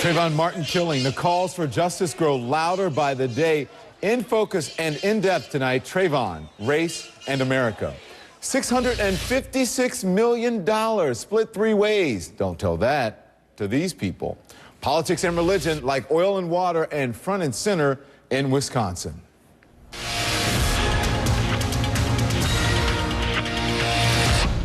Trayvon Martin killing. The calls for justice grow louder by the day. In focus and in depth tonight, Trayvon, race, and America. $656 million split three ways. Don't tell that to these people. Politics and religion like oil and water, and front and center in Wisconsin.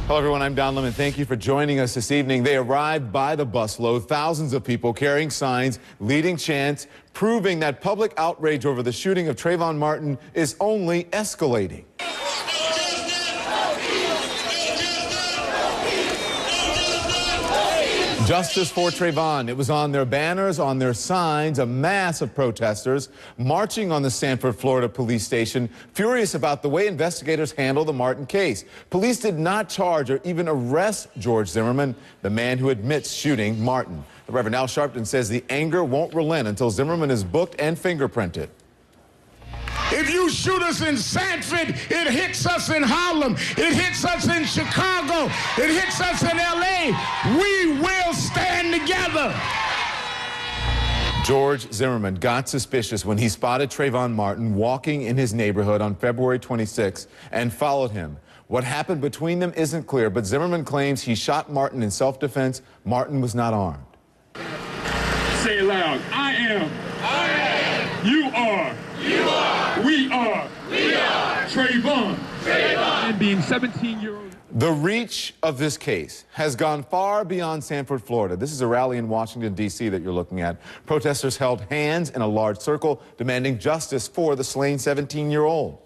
Hello, everyone. I'm Don Lemon. Thank you for joining us this evening. They arrived by the busload, thousands of people carrying signs, leading chants, proving that public outrage over the shooting of Trayvon Martin is only escalating. Justice for Trayvon. It was on their banners, on their signs, a mass of protesters marching on the Sanford, Florida police station, furious about the way investigators handle the Martin case. Police did not charge or even arrest George Zimmerman, the man who admits shooting Martin. The Reverend Al Sharpton says the anger won't relent until Zimmerman is booked and fingerprinted. If you shoot us in Sanford, it hits us in Harlem, it hits us in Chicago, it hits us in LA. We will stand together. George Zimmerman got suspicious when he spotted Trayvon Martin walking in his neighborhood on February 26 and followed him. What happened between them isn't clear, but Zimmerman claims he shot Martin in self-defense. Martin was not armed. Say it loud. I am. I am. You are. You are. We are. We are. Trayvon. Trayvon. And being 17-year-old. The reach of this case has gone far beyond Sanford, Florida. This is a rally in Washington, D.C. that you're looking at. Protesters held hands in a large circle, demanding justice for the slain 17-year-old.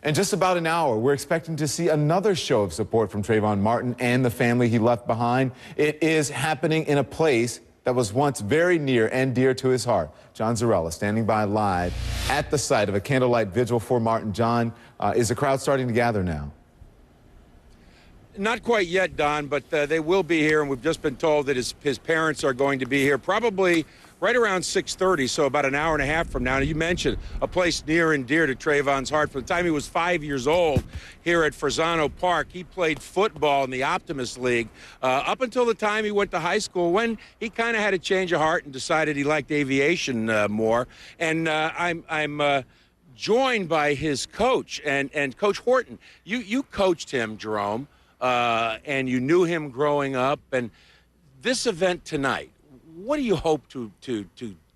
In just about an hour, we're expecting to see another show of support from Trayvon Martin and the family he left behind. It is happening in a place that was once very near and dear to his heart. John Zarella standing by live at the site of a candlelight vigil for Martin. John, is the crowd starting to gather now? Not quite yet, Don, but they will be here, and we've just been told that his parents are going to be here probably right around 6:30, so about an hour and a half from now. And you mentioned a place near and dear to Trayvon's heart. From the time he was 5 years old here at Fresano Park, he played football in the Optimist League up until the time he went to high school, when he kind of had a change of heart and decided he liked aviation more. And I'm joined by his coach, and Coach Horton. You coached him, Jerome, and you knew him growing up. And this event tonight, what do you hope to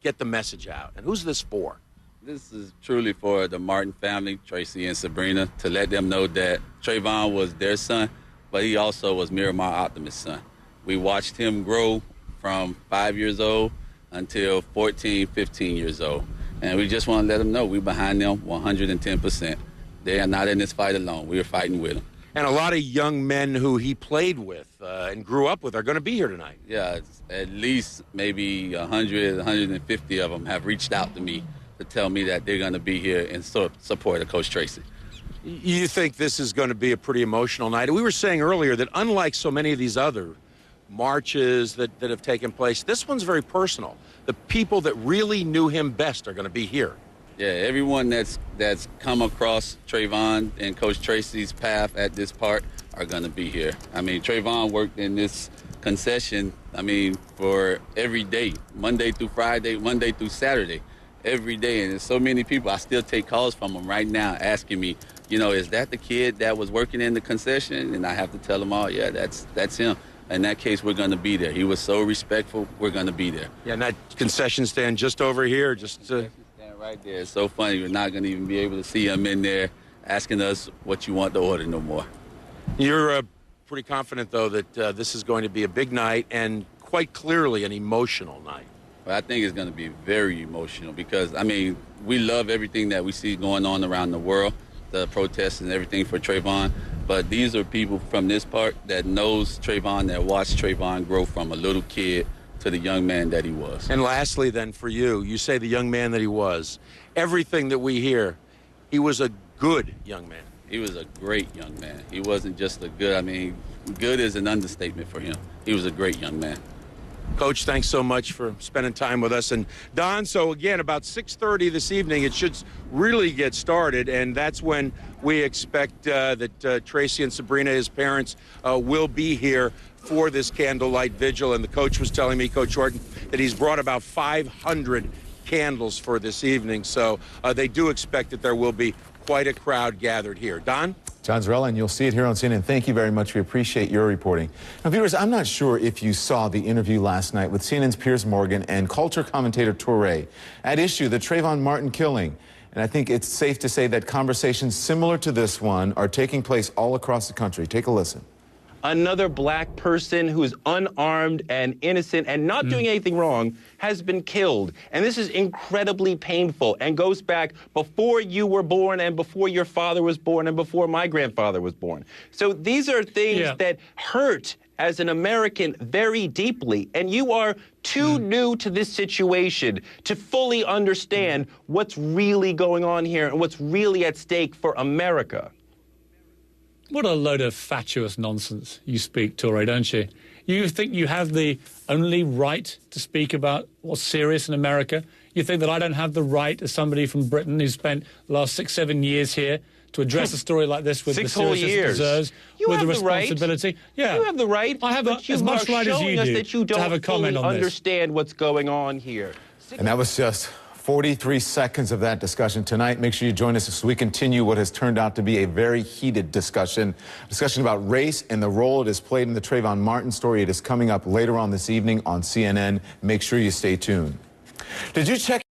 get the message out? And who's this for? This is truly for the Martin family, Tracy and Sabrina, to let them know that Trayvon was their son, but he also was Miramar Optimist's son. We watched him grow from 5 years old until 14, 15 years old. And we just want to let them know we're behind them 110%. They are not in this fight alone. We are fighting with them. And a lot of young men who he played with and grew up with are going to be here tonight. Yeah, at least maybe 100, 150 of them have reached out to me to tell me that they're going to be here in support of Coach Tracy. You think this is going to be a pretty emotional night? We were saying earlier that unlike so many of these other marches that have taken place, this one's very personal. The people that really knew him best are going to be here. Yeah, everyone that's come across Trayvon and Coach Tracy's path at this park are going to be here. I mean, Trayvon worked in this concession, for every day, Monday through Friday, Monday through Saturday, every day. And there's so many people, I still take calls from them right now asking me, is that the kid that was working in the concession? And I have to tell them all, yeah, that's him. In that case, we're going to be there. He was so respectful, we're going to be there. Yeah, and that concession stand just over here, right there. It's so funny. You're not going to even be able to see him in there asking us what you want to order no more. You're pretty confident, though, that this is going to be a big night and quite clearly an emotional night. Well, I think it's going to be very emotional because, we love everything that we see going on around the world, the protests and everything for Trayvon. But these are people from this park that knows Trayvon, that watched Trayvon grow from a little kid to the young man that he was. And lastly, then, for you say the young man that he was. Everything that we hear, he was a good young man. He was a great young man. He wasn't just a good, good is an understatement for him. He was a great young man. Coach, thanks so much for spending time with us. And Don, so again, about 6:30 this evening, it should really get started, and that's when we expect that Tracy and Sabrina, his parents, will be here for this candlelight vigil. And the coach was telling me, Coach Horton, that he's brought about 500 candles for this evening. So they do expect that there will be quite a crowd gathered here. Don? John Zarella, and you'll see it here on CNN. Thank you very much. We appreciate your reporting. Now, viewers, I'm not sure if you saw the interview last night with CNN's Piers Morgan and culture commentator Toure. At issue, the Trayvon Martin killing. And I think it's safe to say that conversations similar to this one are taking place all across the country. Take a listen. Another black person who is unarmed and innocent and not doing anything wrong has been killed. And this is incredibly painful and goes back before you were born and before your father was born and before my grandfather was born. So these are things that hurt as an American very deeply. And you are too new to this situation to fully understand what's really going on here and what's really at stake for America. What a load of fatuous nonsense you speak, Toure, don't you? You think you have the only right to speak about what's serious in America? You think that I don't have the right, as somebody from Britain who's spent the last 6-7 years here, to address a story like this with the seriousness it deserves, with the responsibility? Right. Yeah. You have the right. I have as much right as you do to have a comment on this. Understand what's going on here. And that was just 43 seconds of that discussion tonight. Make sure you join us as we continue what has turned out to be a very heated discussion about race and the role it has played in the Trayvon Martin story. It is coming up later on this evening on CNN. Make sure you stay tuned. Did you check